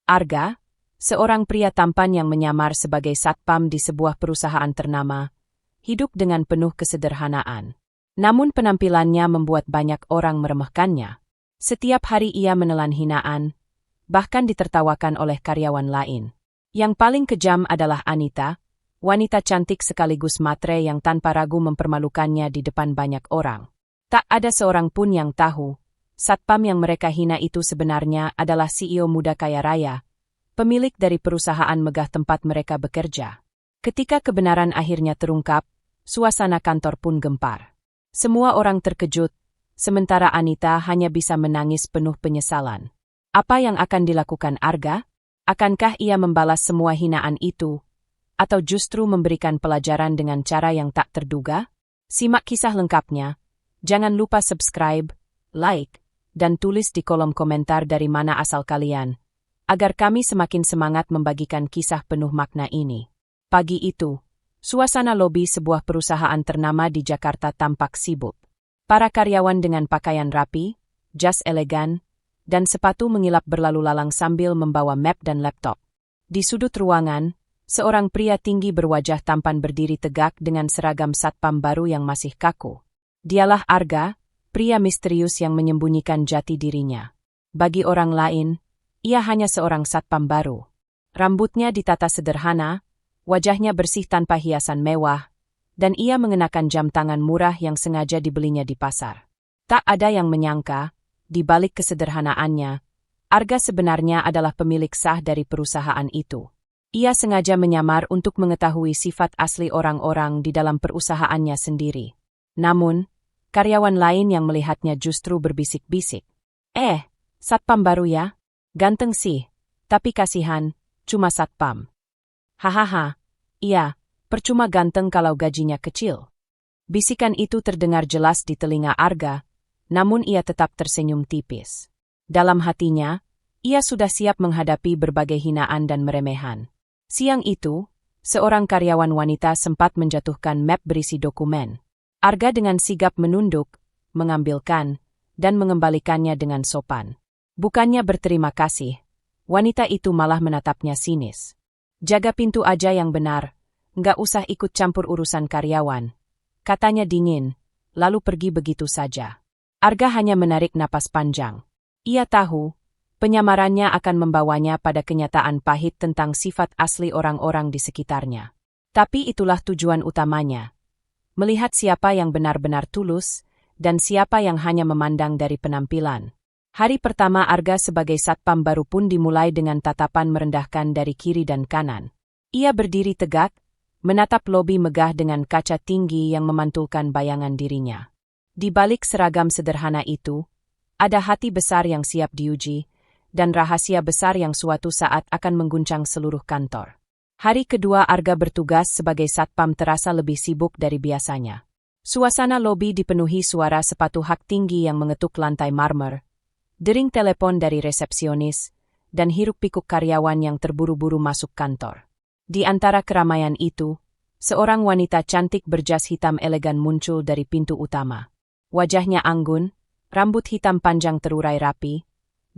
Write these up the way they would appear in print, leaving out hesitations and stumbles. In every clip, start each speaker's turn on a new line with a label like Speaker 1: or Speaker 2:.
Speaker 1: Arga, seorang pria tampan yang menyamar sebagai satpam di sebuah perusahaan ternama, hidup dengan penuh kesederhanaan. Namun penampilannya membuat banyak orang meremehkannya. Setiap hari ia menelan hinaan, bahkan ditertawakan oleh karyawan lain. Yang paling kejam adalah Anita, wanita cantik sekaligus matre yang tanpa ragu mempermalukannya di depan banyak orang. Tak ada seorang pun yang tahu, satpam yang mereka hina itu sebenarnya adalah CEO muda kaya raya, pemilik dari perusahaan megah tempat mereka bekerja. Ketika kebenaran akhirnya terungkap, suasana kantor pun gempar. Semua orang terkejut, sementara Anita hanya bisa menangis penuh penyesalan. Apa yang akan dilakukan Arga? Akankah ia membalas semua hinaan itu? Atau justru memberikan pelajaran dengan cara yang tak terduga? Simak kisah lengkapnya. Jangan lupa subscribe, like, dan tulis di kolom komentar dari mana asal kalian, agar kami semakin semangat membagikan kisah penuh makna ini. Pagi itu, suasana lobi sebuah perusahaan ternama di Jakarta tampak sibuk. Para karyawan dengan pakaian rapi, jas elegan, dan sepatu mengilap berlalu lalang sambil membawa map dan laptop. Di sudut ruangan, seorang pria tinggi berwajah tampan berdiri tegak dengan seragam satpam baru yang masih kaku. Dialah Arga, pria misterius yang menyembunyikan jati dirinya. Bagi orang lain, ia hanya seorang satpam baru. Rambutnya ditata sederhana, wajahnya bersih tanpa hiasan mewah, dan ia mengenakan jam tangan murah yang sengaja dibelinya di pasar. Tak ada yang menyangka, di balik kesederhanaannya, Arga sebenarnya adalah pemilik sah dari perusahaan itu. Ia sengaja menyamar untuk mengetahui sifat asli orang-orang di dalam perusahaannya sendiri. Namun, karyawan lain yang melihatnya justru berbisik-bisik. Satpam baru ya? Ganteng sih, tapi kasihan, cuma satpam. Hahaha, iya, percuma ganteng kalau gajinya kecil. Bisikan itu terdengar jelas di telinga Arga, namun ia tetap tersenyum tipis. Dalam hatinya, ia sudah siap menghadapi berbagai hinaan dan meremehan. Siang itu, seorang karyawan wanita sempat menjatuhkan map berisi dokumen. Arga dengan sigap menunduk, mengambilkan, dan mengembalikannya dengan sopan. Bukannya berterima kasih, wanita itu malah menatapnya sinis. Jaga pintu aja yang benar, nggak usah ikut campur urusan karyawan. Katanya dingin, lalu pergi begitu saja. Arga hanya menarik napas panjang. Ia tahu, penyamarannya akan membawanya pada kenyataan pahit tentang sifat asli orang-orang di sekitarnya. Tapi itulah tujuan utamanya. Melihat siapa yang benar-benar tulus, dan siapa yang hanya memandang dari penampilan. Hari pertama Arga sebagai satpam baru pun dimulai dengan tatapan merendahkan dari kiri dan kanan. Ia berdiri tegak, menatap lobi megah dengan kaca tinggi yang memantulkan bayangan dirinya. Di balik seragam sederhana itu, ada hati besar yang siap diuji, dan rahasia besar yang suatu saat akan mengguncang seluruh kantor. Hari kedua Arga bertugas sebagai satpam terasa lebih sibuk dari biasanya. Suasana lobi dipenuhi suara sepatu hak tinggi yang mengetuk lantai marmer, dering telepon dari resepsionis, dan hiruk-pikuk karyawan yang terburu-buru masuk kantor. Di antara keramaian itu, seorang wanita cantik berjas hitam elegan muncul dari pintu utama. Wajahnya anggun, rambut hitam panjang terurai rapi,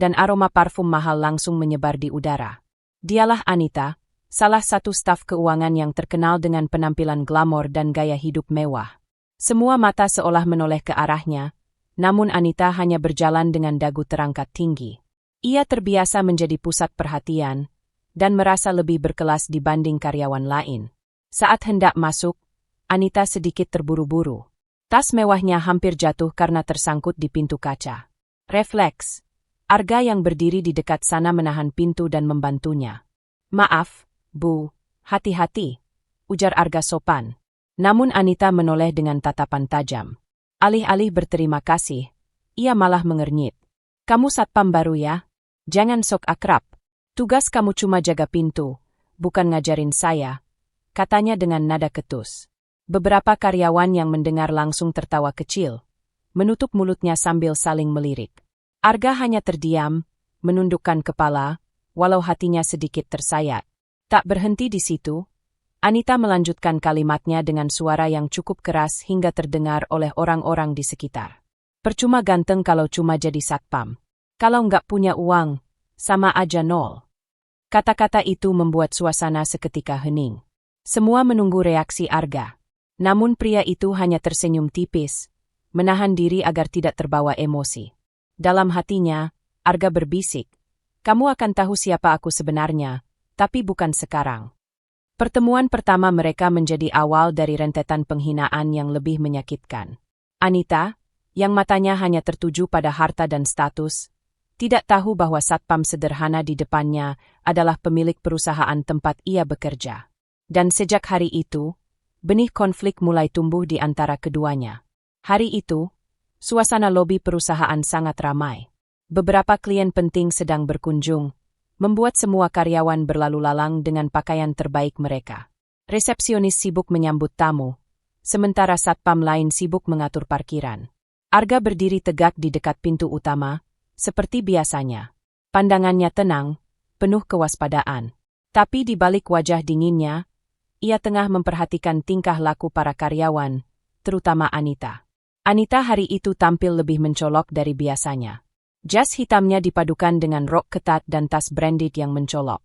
Speaker 1: dan aroma parfum mahal langsung menyebar di udara. Dialah Anita, salah satu staf keuangan yang terkenal dengan penampilan glamor dan gaya hidup mewah. Semua mata seolah menoleh ke arahnya, namun Anita hanya berjalan dengan dagu terangkat tinggi. Ia terbiasa menjadi pusat perhatian, dan merasa lebih berkelas dibanding karyawan lain. Saat hendak masuk, Anita sedikit terburu-buru. Tas mewahnya hampir jatuh karena tersangkut di pintu kaca. Refleks, Arga yang berdiri di dekat sana menahan pintu dan membantunya. "Maaf, Bu, hati-hati," ujar Arga sopan. Namun Anita menoleh dengan tatapan tajam. Alih-alih berterima kasih, ia malah mengernyit. "Kamu satpam baru ya? Jangan sok akrab. Tugas kamu cuma jaga pintu, bukan ngajarin saya," katanya dengan nada ketus. Beberapa karyawan yang mendengar langsung tertawa kecil, menutup mulutnya sambil saling melirik. Arga hanya terdiam, menundukkan kepala, walau hatinya sedikit tersayat. Tak berhenti di situ, Anita melanjutkan kalimatnya dengan suara yang cukup keras hingga terdengar oleh orang-orang di sekitar. "Percuma ganteng kalau cuma jadi satpam. Kalau nggak punya uang, sama aja nol." Kata-kata itu membuat suasana seketika hening. Semua menunggu reaksi Arga. Namun pria itu hanya tersenyum tipis, menahan diri agar tidak terbawa emosi. Dalam hatinya, Arga berbisik, "Kamu akan tahu siapa aku sebenarnya, tapi bukan sekarang." Pertemuan pertama mereka menjadi awal dari rentetan penghinaan yang lebih menyakitkan. Anita, yang matanya hanya tertuju pada harta dan status, tidak tahu bahwa satpam sederhana di depannya adalah pemilik perusahaan tempat ia bekerja. Dan sejak hari itu, benih konflik mulai tumbuh di antara keduanya. Hari itu, suasana lobi perusahaan sangat ramai. Beberapa klien penting sedang berkunjung, membuat semua karyawan berlalu lalang dengan pakaian terbaik mereka. Resepsionis sibuk menyambut tamu, sementara satpam lain sibuk mengatur parkiran. Arga berdiri tegak di dekat pintu utama, seperti biasanya. Pandangannya tenang, penuh kewaspadaan. Tapi di balik wajah dinginnya, ia tengah memperhatikan tingkah laku para karyawan, terutama Anita. Anita hari itu tampil lebih mencolok dari biasanya. Jas hitamnya dipadukan dengan rok ketat dan tas branded yang mencolok.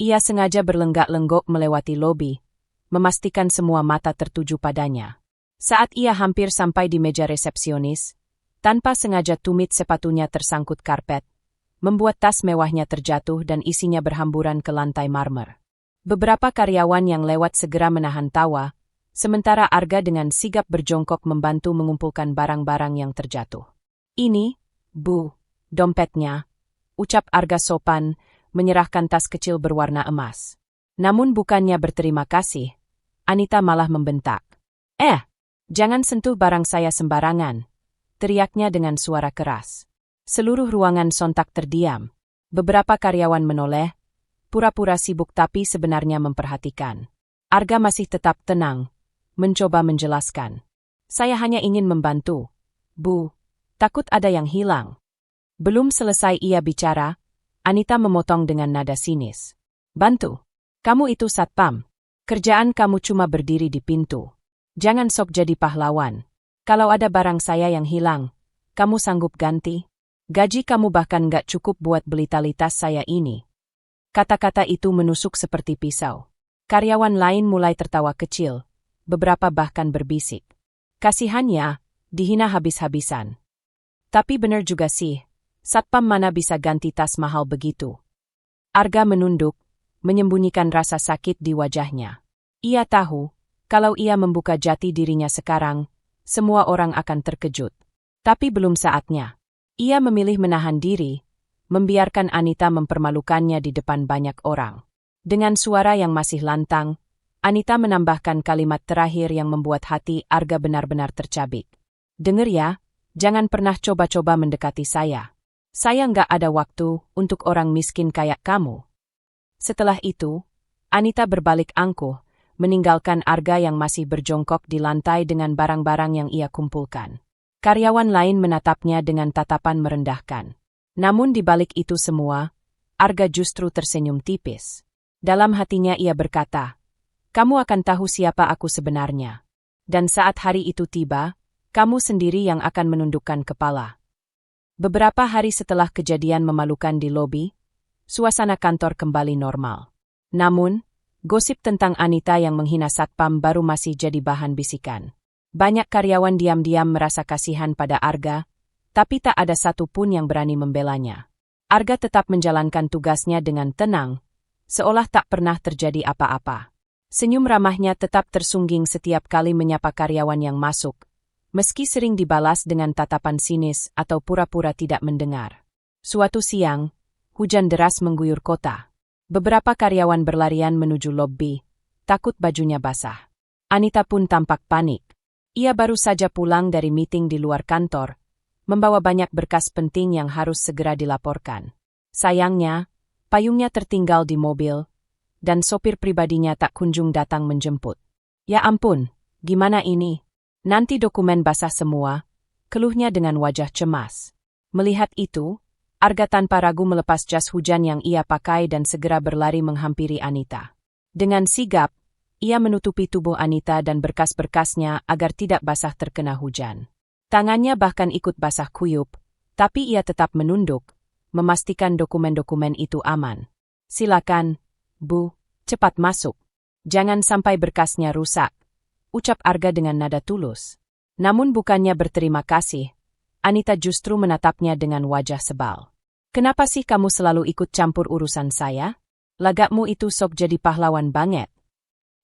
Speaker 1: Ia sengaja berlenggak-lenggok melewati lobi, memastikan semua mata tertuju padanya. Saat ia hampir sampai di meja resepsionis, tanpa sengaja tumit sepatunya tersangkut karpet, membuat tas mewahnya terjatuh dan isinya berhamburan ke lantai marmer. Beberapa karyawan yang lewat segera menahan tawa, sementara Arga dengan sigap berjongkok membantu mengumpulkan barang-barang yang terjatuh. "Ini, Bu, dompetnya," ucap Arga sopan, menyerahkan tas kecil berwarna emas. Namun bukannya berterima kasih, Anita malah membentak. Jangan sentuh barang saya sembarangan," teriaknya dengan suara keras. Seluruh ruangan sontak terdiam. Beberapa karyawan menoleh, pura-pura sibuk tapi sebenarnya memperhatikan. Arga masih tetap tenang, mencoba menjelaskan. "Saya hanya ingin membantu, Bu. Takut ada yang hilang." Belum selesai ia bicara, Anita memotong dengan nada sinis. "Bantu? Kamu itu satpam. Kerjaan kamu cuma berdiri di pintu. Jangan sok jadi pahlawan. Kalau ada barang saya yang hilang, kamu sanggup ganti? Gaji kamu bahkan gak cukup buat beli tali tas saya ini." Kata-kata itu menusuk seperti pisau. Karyawan lain mulai tertawa kecil, beberapa bahkan berbisik. Kasihannya, dihina habis-habisan. Tapi benar juga sih, satpam mana bisa ganti tas mahal begitu. Arga menunduk, menyembunyikan rasa sakit di wajahnya. Ia tahu, kalau ia membuka jati dirinya sekarang, semua orang akan terkejut. Tapi belum saatnya. Ia memilih menahan diri, membiarkan Anita mempermalukannya di depan banyak orang. Dengan suara yang masih lantang, Anita menambahkan kalimat terakhir yang membuat hati Arga benar-benar tercabik. "Dengar ya, jangan pernah coba-coba mendekati saya. Saya nggak ada waktu untuk orang miskin kayak kamu." Setelah itu, Anita berbalik angkuh, meninggalkan Arga yang masih berjongkok di lantai dengan barang-barang yang ia kumpulkan. Karyawan lain menatapnya dengan tatapan merendahkan. Namun di balik itu semua, Arga justru tersenyum tipis. Dalam hatinya ia berkata, "Kamu akan tahu siapa aku sebenarnya. Dan saat hari itu tiba, kamu sendiri yang akan menundukkan kepala." Beberapa hari setelah kejadian memalukan di lobi, suasana kantor kembali normal. Namun, gosip tentang Anita yang menghina satpam baru masih jadi bahan bisikan. Banyak karyawan diam-diam merasa kasihan pada Arga, tapi tak ada satu pun yang berani membelanya. Arga tetap menjalankan tugasnya dengan tenang, seolah tak pernah terjadi apa-apa. Senyum ramahnya tetap tersungging setiap kali menyapa karyawan yang masuk, meski sering dibalas dengan tatapan sinis atau pura-pura tidak mendengar. Suatu siang, hujan deras mengguyur kota. Beberapa karyawan berlarian menuju lobi, takut bajunya basah. Anita pun tampak panik. Ia baru saja pulang dari meeting di luar kantor, membawa banyak berkas penting yang harus segera dilaporkan. Sayangnya, payungnya tertinggal di mobil, dan sopir pribadinya tak kunjung datang menjemput. "Ya ampun, gimana ini? Nanti dokumen basah semua," keluhnya dengan wajah cemas. Melihat itu, Arga tanpa ragu melepas jas hujan yang ia pakai dan segera berlari menghampiri Anita. Dengan sigap, ia menutupi tubuh Anita dan berkas-berkasnya agar tidak basah terkena hujan. Tangannya bahkan ikut basah kuyup, tapi ia tetap menunduk, memastikan dokumen-dokumen itu aman. Silakan, Bu, cepat masuk. Jangan sampai berkasnya rusak, ucap Arga dengan nada tulus. Namun bukannya berterima kasih, Anita justru menatapnya dengan wajah sebal. Kenapa sih kamu selalu ikut campur urusan saya? Lagakmu itu sok jadi pahlawan banget.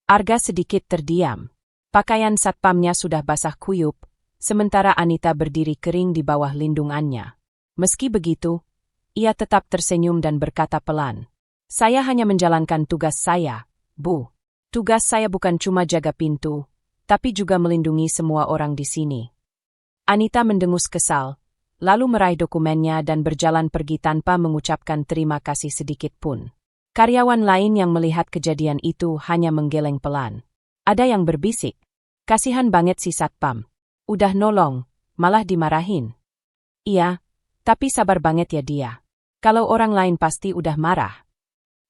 Speaker 1: Arga sedikit terdiam. Pakaian satpamnya sudah basah kuyup, sementara Anita berdiri kering di bawah lindungannya. Meski begitu, ia tetap tersenyum dan berkata pelan. Saya hanya menjalankan tugas saya, Bu. Tugas saya bukan cuma jaga pintu, tapi juga melindungi semua orang di sini. Anita mendengus kesal, lalu meraih dokumennya dan berjalan pergi tanpa mengucapkan terima kasih sedikit pun. Karyawan lain yang melihat kejadian itu hanya menggeleng pelan. Ada yang berbisik, kasihan banget si satpam. Udah nolong, malah dimarahin. Iya, tapi sabar banget ya dia. Kalau orang lain pasti udah marah.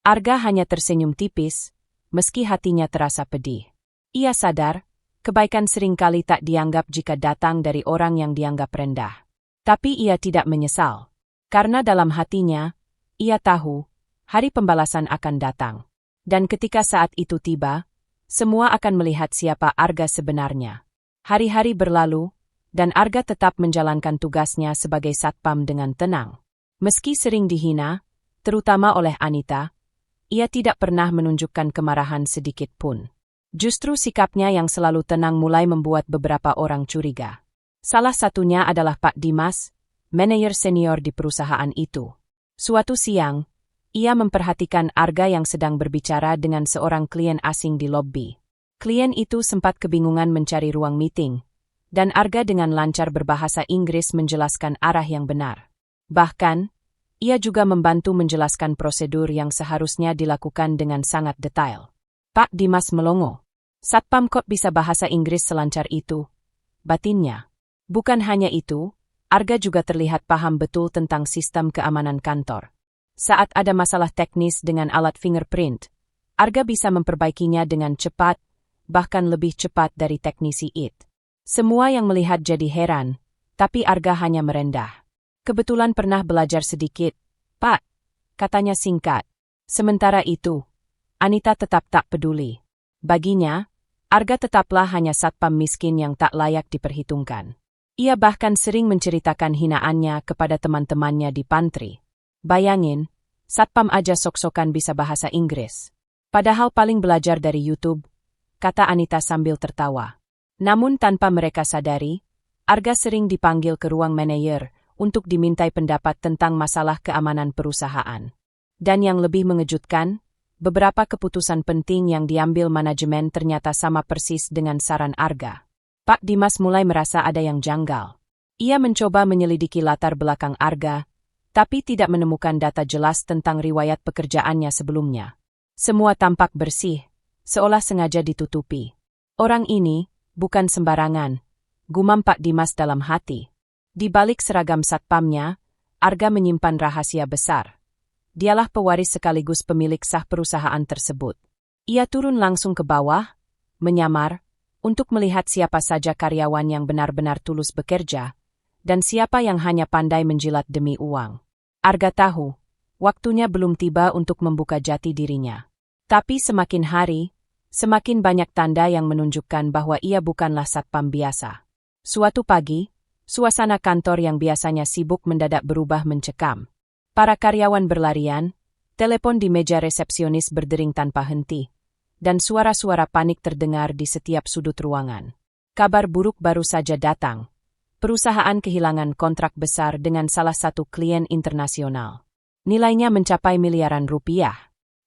Speaker 1: Arga hanya tersenyum tipis, meski hatinya terasa pedih. Ia sadar, kebaikan seringkali tak dianggap jika datang dari orang yang dianggap rendah. Tapi ia tidak menyesal. Karena dalam hatinya, ia tahu, hari pembalasan akan datang. Dan ketika saat itu tiba, semua akan melihat siapa Arga sebenarnya. Hari-hari berlalu, dan Arga tetap menjalankan tugasnya sebagai satpam dengan tenang. Meski sering dihina, terutama oleh Anita, ia tidak pernah menunjukkan kemarahan sedikit pun. Justru sikapnya yang selalu tenang mulai membuat beberapa orang curiga. Salah satunya adalah Pak Dimas, manajer senior di perusahaan itu. Suatu siang, ia memperhatikan Arga yang sedang berbicara dengan seorang klien asing di lobi. Klien itu sempat kebingungan mencari ruang meeting, dan Arga dengan lancar berbahasa Inggris menjelaskan arah yang benar. Bahkan, ia juga membantu menjelaskan prosedur yang seharusnya dilakukan dengan sangat detail. Pak Dimas melongo. Satpam kok bisa bahasa Inggris selancar itu? Batinnya. Bukan hanya itu, Arga juga terlihat paham betul tentang sistem keamanan kantor. Saat ada masalah teknis dengan alat fingerprint, Arga bisa memperbaikinya dengan cepat, bahkan lebih cepat dari teknisi IT. Semua yang melihat jadi heran, tapi Arga hanya merendah. Kebetulan pernah belajar sedikit, Pak, katanya singkat. Sementara itu, Anita tetap tak peduli. Baginya, Arga tetaplah hanya satpam miskin yang tak layak diperhitungkan. Ia bahkan sering menceritakan hinaannya kepada teman-temannya di pantry. Bayangin, satpam aja sok-sokan bisa bahasa Inggris. Padahal paling belajar dari YouTube, kata Anita sambil tertawa. Namun tanpa mereka sadari, Arga sering dipanggil ke ruang manajer untuk dimintai pendapat tentang masalah keamanan perusahaan. Dan yang lebih mengejutkan, beberapa keputusan penting yang diambil manajemen ternyata sama persis dengan saran Arga. Pak Dimas mulai merasa ada yang janggal. Ia mencoba menyelidiki latar belakang Arga, tapi tidak menemukan data jelas tentang riwayat pekerjaannya sebelumnya. Semua tampak bersih, seolah sengaja ditutupi. Orang ini bukan sembarangan, gumam Pak Dimas dalam hati. Di balik seragam satpamnya, Arga menyimpan rahasia besar. Dialah pewaris sekaligus pemilik sah perusahaan tersebut. Ia turun langsung ke bawah, menyamar, untuk melihat siapa saja karyawan yang benar-benar tulus bekerja, dan siapa yang hanya pandai menjilat demi uang. Arga tahu, waktunya belum tiba untuk membuka jati dirinya. Tapi semakin hari, semakin banyak tanda yang menunjukkan bahwa ia bukanlah satpam biasa. Suatu pagi, suasana kantor yang biasanya sibuk mendadak berubah mencekam. Para karyawan berlarian, telepon di meja resepsionis berdering tanpa henti, dan suara-suara panik terdengar di setiap sudut ruangan. Kabar buruk baru saja datang. Perusahaan kehilangan kontrak besar dengan salah satu klien internasional. Nilainya mencapai miliaran rupiah.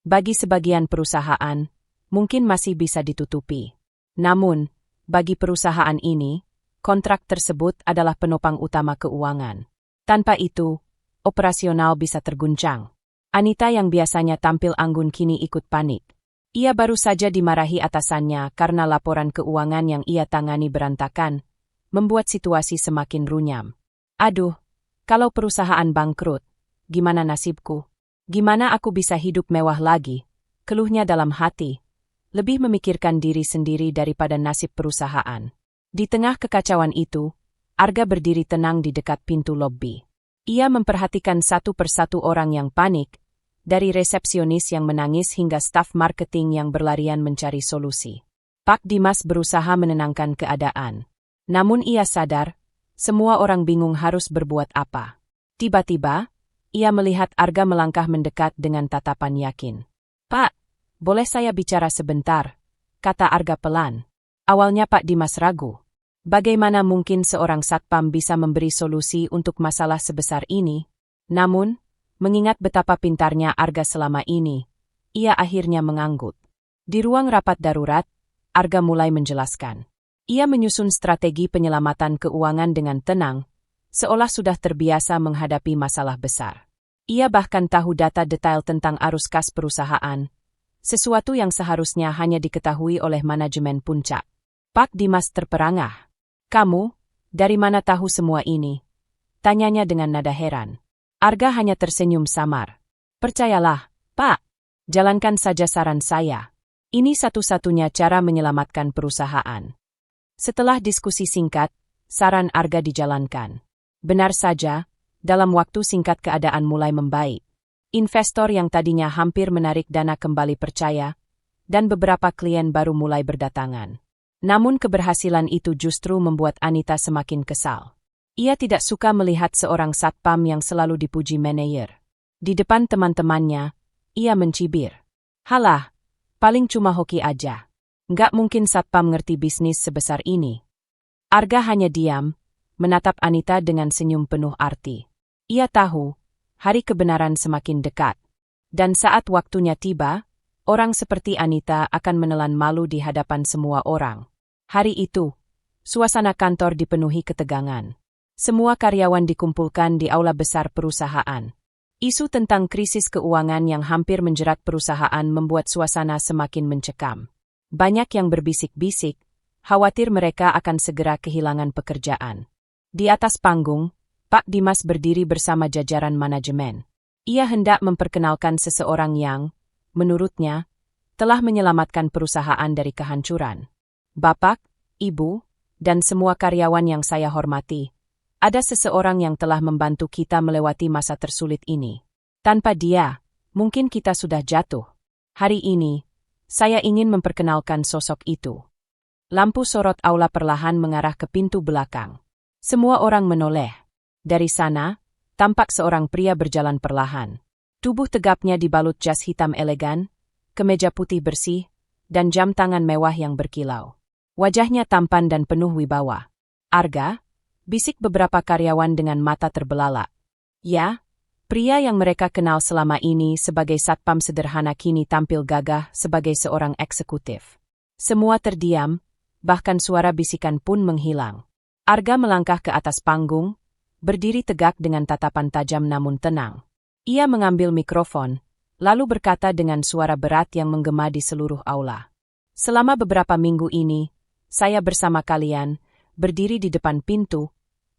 Speaker 1: Bagi sebagian perusahaan, mungkin masih bisa ditutupi. Namun, bagi perusahaan ini, kontrak tersebut adalah penopang utama keuangan. Tanpa itu, operasional bisa terguncang. Anita yang biasanya tampil anggun kini ikut panik. Ia baru saja dimarahi atasannya karena laporan keuangan yang ia tangani berantakan, membuat situasi semakin runyam. Aduh, kalau perusahaan bangkrut, gimana nasibku? Gimana aku bisa hidup mewah lagi? Keluhnya dalam hati. Lebih memikirkan diri sendiri daripada nasib perusahaan. Di tengah kekacauan itu, Arga berdiri tenang di dekat pintu lobi. Ia memperhatikan satu persatu orang yang panik, dari resepsionis yang menangis hingga staf marketing yang berlarian mencari solusi. Pak Dimas berusaha menenangkan keadaan. Namun ia sadar, semua orang bingung harus berbuat apa. Tiba-tiba, ia melihat Arga melangkah mendekat dengan tatapan yakin. "Pak, boleh saya bicara sebentar?" kata Arga pelan. Awalnya Pak Dimas ragu. Bagaimana mungkin seorang satpam bisa memberi solusi untuk masalah sebesar ini? Namun, mengingat betapa pintarnya Arga selama ini, ia akhirnya mengangguk. Di ruang rapat darurat, Arga mulai menjelaskan. Ia menyusun strategi penyelamatan keuangan dengan tenang, seolah sudah terbiasa menghadapi masalah besar. Ia bahkan tahu data detail tentang arus kas perusahaan, sesuatu yang seharusnya hanya diketahui oleh manajemen puncak. Pak Dimas terperangah. "Kamu, dari mana tahu semua ini?" tanyanya dengan nada heran. Arga hanya tersenyum samar. "Percayalah, Pak. Jalankan saja saran saya. Ini satu-satunya cara menyelamatkan perusahaan." Setelah diskusi singkat, saran Arga dijalankan. Benar saja, dalam waktu singkat keadaan mulai membaik. Investor yang tadinya hampir menarik dana kembali percaya, dan beberapa klien baru mulai berdatangan. Namun keberhasilan itu justru membuat Anita semakin kesal. Ia tidak suka melihat seorang satpam yang selalu dipuji manajer. Di depan teman-temannya, ia mencibir. "Halah, paling cuma hoki aja. Nggak mungkin satpam ngerti bisnis sebesar ini." Arga hanya diam, menatap Anita dengan senyum penuh arti. Ia tahu, hari kebenaran semakin dekat. Dan saat waktunya tiba, orang seperti Anita akan menelan malu di hadapan semua orang. Hari itu, suasana kantor dipenuhi ketegangan. Semua karyawan dikumpulkan di aula besar perusahaan. Isu tentang krisis keuangan yang hampir menjerat perusahaan membuat suasana semakin mencekam. Banyak yang berbisik-bisik, khawatir mereka akan segera kehilangan pekerjaan. Di atas panggung, Pak Dimas berdiri bersama jajaran manajemen. Ia hendak memperkenalkan seseorang yang, menurutnya, telah menyelamatkan perusahaan dari kehancuran. "Bapak, Ibu, dan semua karyawan yang saya hormati, ada seseorang yang telah membantu kita melewati masa tersulit ini. Tanpa dia, mungkin kita sudah jatuh. Hari ini, saya ingin memperkenalkan sosok itu." Lampu sorot aula perlahan mengarah ke pintu belakang. Semua orang menoleh. Dari sana, tampak seorang pria berjalan perlahan. Tubuh tegapnya dibalut jas hitam elegan, kemeja putih bersih, dan jam tangan mewah yang berkilau. Wajahnya tampan dan penuh wibawa. "Arga?" bisik beberapa karyawan dengan mata terbelalak. Ya, pria yang mereka kenal selama ini sebagai satpam sederhana kini tampil gagah sebagai seorang eksekutif. Semua terdiam, bahkan suara bisikan pun menghilang. Arga melangkah ke atas panggung, berdiri tegak dengan tatapan tajam namun tenang. Ia mengambil mikrofon, lalu berkata dengan suara berat yang menggema di seluruh aula. "Selama beberapa minggu ini, saya bersama kalian, berdiri di depan pintu,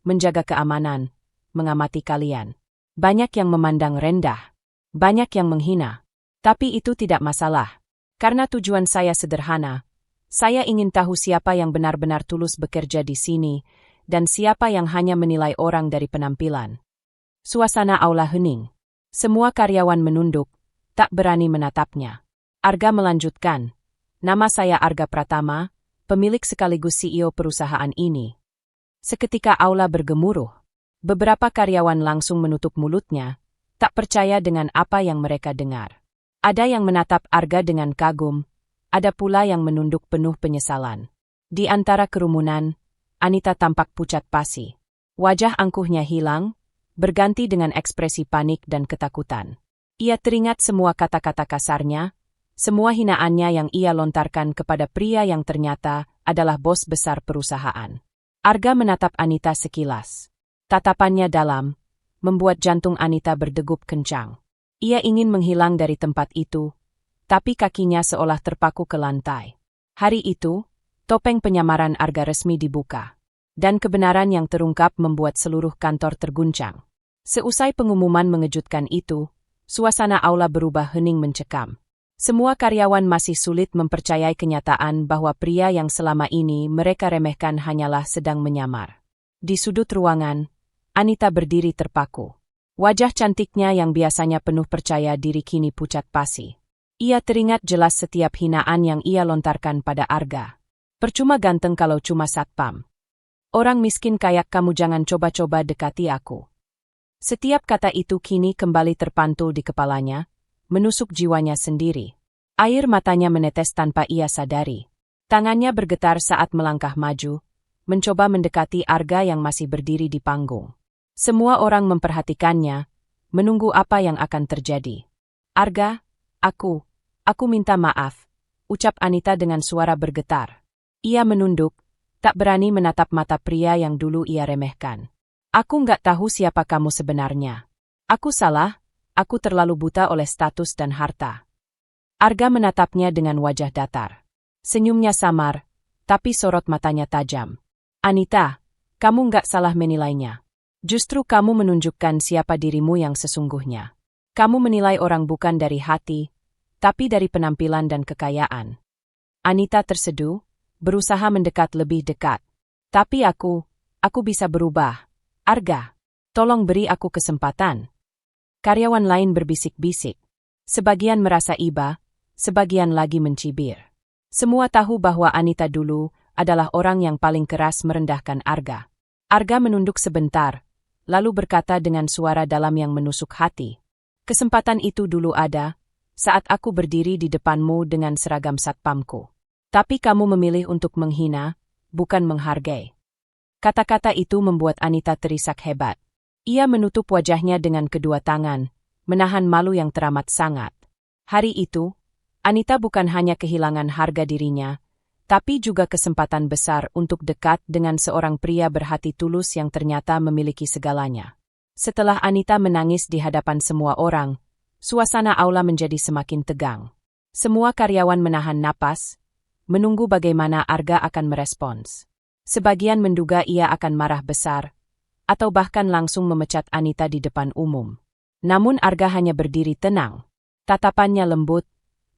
Speaker 1: menjaga keamanan, mengamati kalian. Banyak yang memandang rendah, banyak yang menghina. Tapi itu tidak masalah, karena tujuan saya sederhana. Saya ingin tahu siapa yang benar-benar tulus bekerja di sini, dan siapa yang hanya menilai orang dari penampilan." Suasana aula hening. Semua karyawan menunduk, tak berani menatapnya. Arga melanjutkan, "Nama saya Arga Pratama, pemilik sekaligus CEO perusahaan ini." Seketika aula bergemuruh. Beberapa karyawan langsung menutup mulutnya, tak percaya dengan apa yang mereka dengar. Ada yang menatap Arga dengan kagum, ada pula yang menunduk penuh penyesalan. Di antara kerumunan, Anita tampak pucat pasi. Wajah angkuhnya hilang, berganti dengan ekspresi panik dan ketakutan. Ia teringat semua kata-kata kasarnya, semua hinaannya yang ia lontarkan kepada pria yang ternyata adalah bos besar perusahaan. Arga menatap Anita sekilas. Tatapannya dalam, membuat jantung Anita berdegup kencang. Ia ingin menghilang dari tempat itu, tapi kakinya seolah terpaku ke lantai. Hari itu, topeng penyamaran Arga resmi dibuka. Dan kebenaran yang terungkap membuat seluruh kantor terguncang. Seusai pengumuman mengejutkan itu, suasana aula berubah hening mencekam. Semua karyawan masih sulit mempercayai kenyataan bahwa pria yang selama ini mereka remehkan hanyalah sedang menyamar. Di sudut ruangan, Anita berdiri terpaku. Wajah cantiknya yang biasanya penuh percaya diri kini pucat pasi. Ia teringat jelas setiap hinaan yang ia lontarkan pada Arga. Percuma ganteng kalau cuma satpam. Orang miskin kayak kamu jangan coba-coba dekati aku. Setiap kata itu kini kembali terpantul di kepalanya, menusuk jiwanya sendiri. Air matanya menetes tanpa ia sadari. Tangannya bergetar saat melangkah maju, mencoba mendekati Arga yang masih berdiri di panggung. Semua orang memperhatikannya, menunggu apa yang akan terjadi. Arga, aku minta maaf, ucap Anita dengan suara bergetar. Ia menunduk, tak berani menatap mata pria yang dulu ia remehkan. Aku nggak tahu siapa kamu sebenarnya. Aku salah, aku terlalu buta oleh status dan harta. Arga menatapnya dengan wajah datar. Senyumnya samar, tapi sorot matanya tajam. Anita, kamu nggak salah menilainya. Justru kamu menunjukkan siapa dirimu yang sesungguhnya. Kamu menilai orang bukan dari hati, tapi dari penampilan dan kekayaan. Anita terseduh, berusaha mendekat lebih dekat. Tapi aku bisa berubah. Arga, tolong beri aku kesempatan. Karyawan lain berbisik-bisik. Sebagian merasa iba, sebagian lagi mencibir. Semua tahu bahwa Anita dulu adalah orang yang paling keras merendahkan Arga. Arga menunduk sebentar, lalu berkata dengan suara dalam yang menusuk hati. Kesempatan itu dulu ada, saat aku berdiri di depanmu dengan seragam satpamku. Tapi kamu memilih untuk menghina, bukan menghargai. Kata-kata itu membuat Anita terisak hebat. Ia menutup wajahnya dengan kedua tangan, menahan malu yang teramat sangat. Hari itu, Anita bukan hanya kehilangan harga dirinya, tapi juga kesempatan besar untuk dekat dengan seorang pria berhati tulus yang ternyata memiliki segalanya. Setelah Anita menangis di hadapan semua orang, suasana aula menjadi semakin tegang. Semua karyawan menahan napas, menunggu bagaimana Arga akan merespons. Sebagian menduga ia akan marah besar, atau bahkan langsung memecat Anita di depan umum. Namun Arga hanya berdiri tenang. Tatapannya lembut,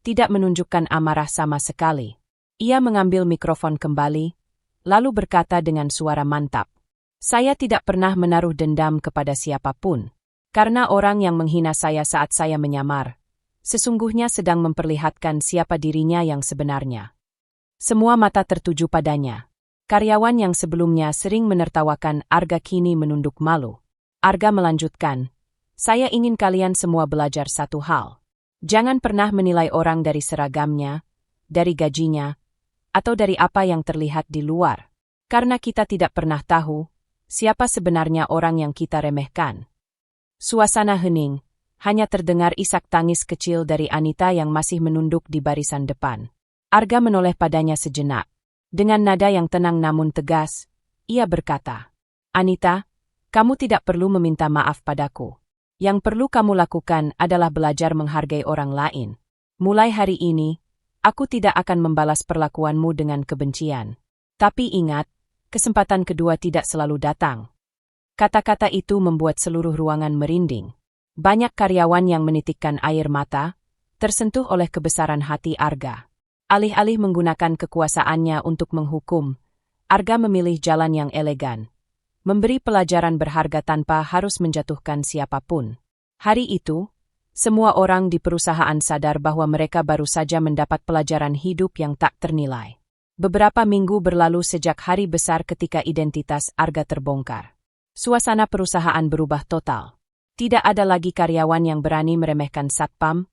Speaker 1: tidak menunjukkan amarah sama sekali. Ia mengambil mikrofon kembali, lalu berkata dengan suara mantap. Saya tidak pernah menaruh dendam kepada siapapun. Karena orang yang menghina saya saat saya menyamar, sesungguhnya sedang memperlihatkan siapa dirinya yang sebenarnya. Semua mata tertuju padanya. Karyawan yang sebelumnya sering menertawakan Arga kini menunduk malu. Arga melanjutkan, saya ingin kalian semua belajar satu hal. Jangan pernah menilai orang dari seragamnya, dari gajinya, atau dari apa yang terlihat di luar. Karena kita tidak pernah tahu siapa sebenarnya orang yang kita remehkan. Suasana hening, hanya terdengar isak tangis kecil dari Anita yang masih menunduk di barisan depan. Arga menoleh padanya sejenak. Dengan nada yang tenang namun tegas, ia berkata, Anita, kamu tidak perlu meminta maaf padaku. Yang perlu kamu lakukan adalah belajar menghargai orang lain. Mulai hari ini, aku tidak akan membalas perlakuanmu dengan kebencian. Tapi ingat, kesempatan kedua tidak selalu datang. Kata-kata itu membuat seluruh ruangan merinding. Banyak karyawan yang menitikkan air mata, tersentuh oleh kebesaran hati Arga. Alih-alih menggunakan kekuasaannya untuk menghukum, Arga memilih jalan yang elegan. Memberi pelajaran berharga tanpa harus menjatuhkan siapapun. Hari itu, semua orang di perusahaan sadar bahwa mereka baru saja mendapat pelajaran hidup yang tak ternilai. Beberapa minggu berlalu sejak hari besar ketika identitas Arga terbongkar. Suasana perusahaan berubah total. Tidak ada lagi karyawan yang berani meremehkan satpam,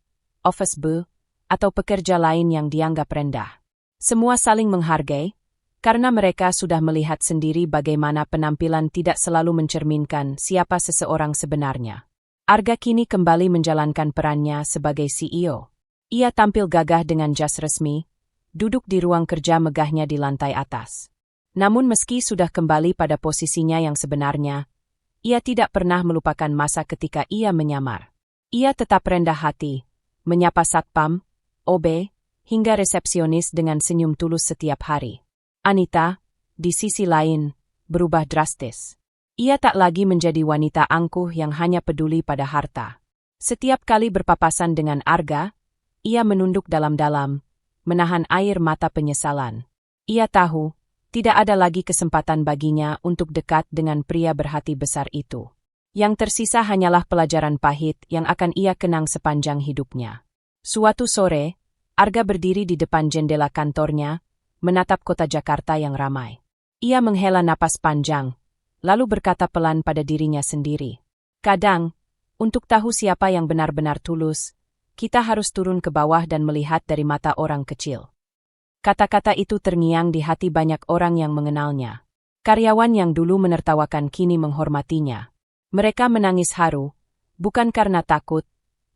Speaker 1: office boy, atau pekerja lain yang dianggap rendah. Semua saling menghargai, karena mereka sudah melihat sendiri bagaimana penampilan tidak selalu mencerminkan siapa seseorang sebenarnya. Arga kini kembali menjalankan perannya sebagai CEO. Ia tampil gagah dengan jas resmi, duduk di ruang kerja megahnya di lantai atas. Namun meski sudah kembali pada posisinya yang sebenarnya, ia tidak pernah melupakan masa ketika ia menyamar. Ia tetap rendah hati, menyapa satpam, OB, hingga resepsionis dengan senyum tulus setiap hari. Anita, di sisi lain, berubah drastis. Ia tak lagi menjadi wanita angkuh yang hanya peduli pada harta. Setiap kali berpapasan dengan Arga, ia menunduk dalam-dalam, menahan air mata penyesalan. Ia tahu, tidak ada lagi kesempatan baginya untuk dekat dengan pria berhati besar itu. Yang tersisa hanyalah pelajaran pahit yang akan ia kenang sepanjang hidupnya. Suatu sore, Arga berdiri di depan jendela kantornya, menatap kota Jakarta yang ramai. Ia menghela napas panjang, lalu berkata pelan pada dirinya sendiri. Kadang, untuk tahu siapa yang benar-benar tulus, kita harus turun ke bawah dan melihat dari mata orang kecil. Kata-kata itu terngiang di hati banyak orang yang mengenalnya. Karyawan yang dulu menertawakan kini menghormatinya. Mereka menangis haru, bukan karena takut,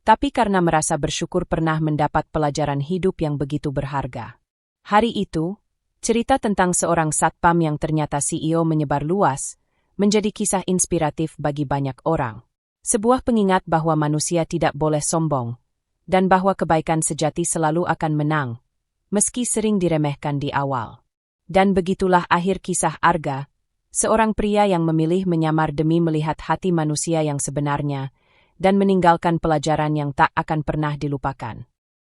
Speaker 1: tapi karena merasa bersyukur pernah mendapat pelajaran hidup yang begitu berharga. Hari itu, cerita tentang seorang satpam yang ternyata CEO menyebar luas, menjadi kisah inspiratif bagi banyak orang. Sebuah pengingat bahwa manusia tidak boleh sombong, dan bahwa kebaikan sejati selalu akan menang, meski sering diremehkan di awal. Dan begitulah akhir kisah Arga, seorang pria yang memilih menyamar demi melihat hati manusia yang sebenarnya, dan meninggalkan pelajaran yang tak akan pernah dilupakan.